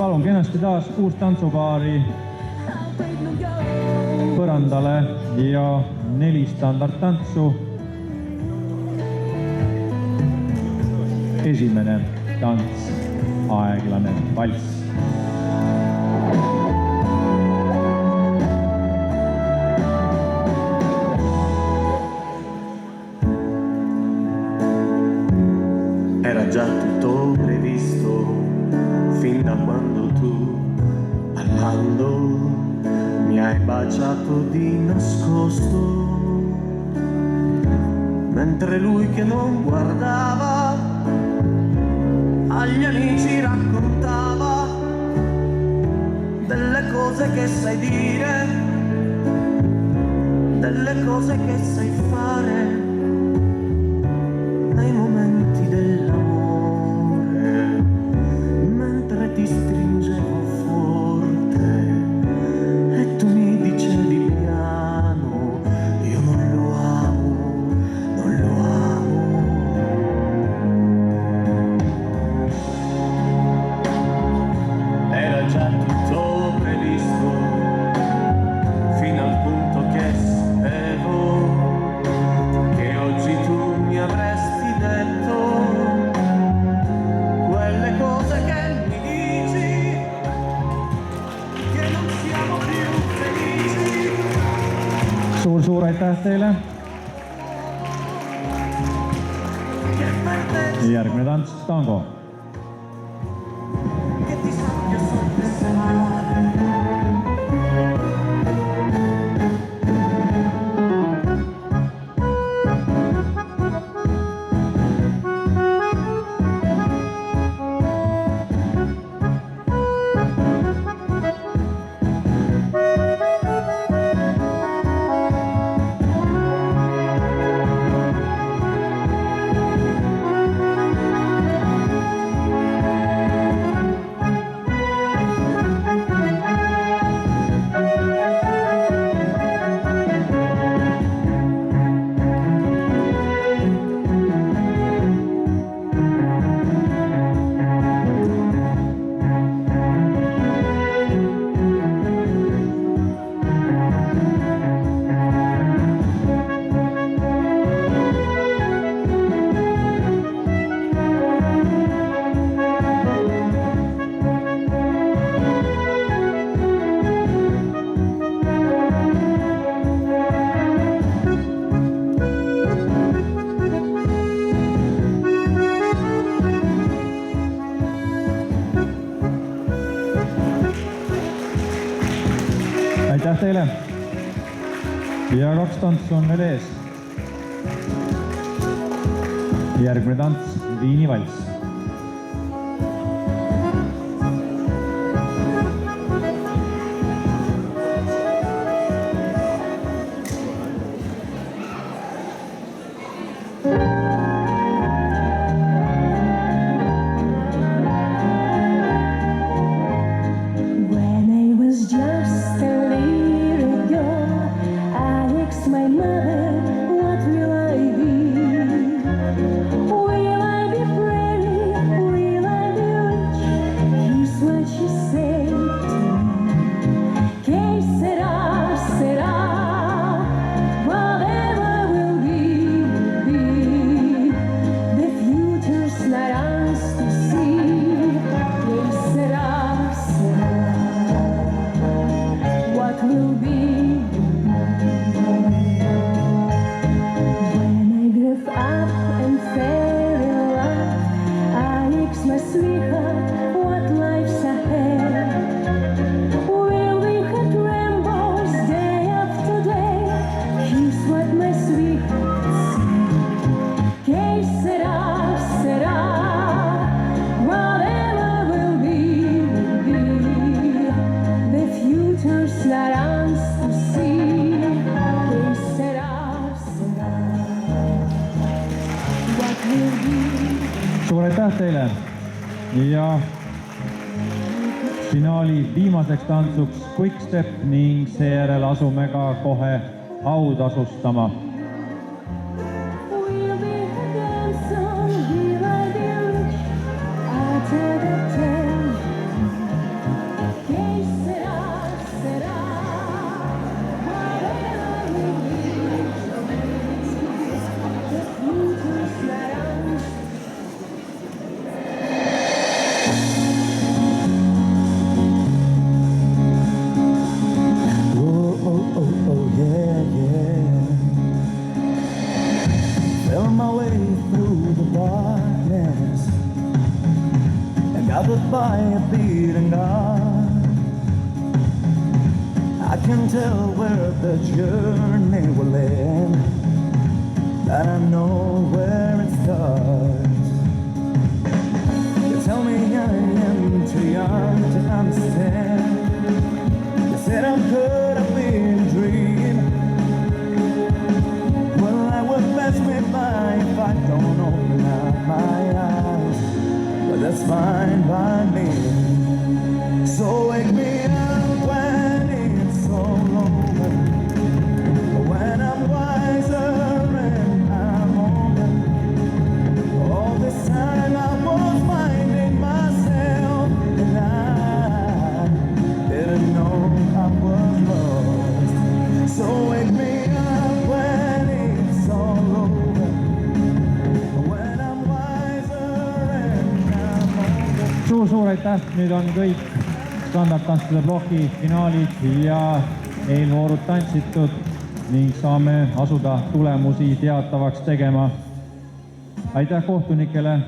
Palun kenasti taas 6 tantsupaari põrandale ja 4 standardtantsu. Esimene tants, aeglane valss. Era già tutto previsto fin da quando tu, parlando, mi hai baciato di nascosto, mentre lui che non guardava agli amici raccontava delle cose che sai dire, delle cose che sai fare nei momenti dell'amore, mentre ti stringevo forte e tu mi dicevi piano, io non lo amo, non lo amo. Era già tutto previsto fino al punto che sapevo che oggi tu mi avresti detto quelle cose che mi dici, che non siamo più felici. Suur aitäh teile. Järgmine tants, tango. Che ti sappia sempre sembrare. Aitäh teile. Ja 2 tants on veel ees. Järgmine tants, Viini valss. Suur aitäh teile ja finaali viimaseks tantsuks Quick Step ning seejärel asume ka kohe autasustama. leading God. I can tell where the journey will end, and I know where it starts. You tell me I am too young to understand. You said I could have been a dream. Well, I would pass me by if I don't open up my eyes, but that's fine by me. So wake me up when it's all over, when I'm wiser and I'm older. All this time I was finding myself, and I didn't know I was lost. So wake me up when it's all over, when I'm wiser and I'm older. suur aitäh, nüüd on kõik standardtantside ploki finaalid ja eelvoorud tantsitud ning saame asuda tulemusi teatavaks tegema. Aitäh kohtunikele!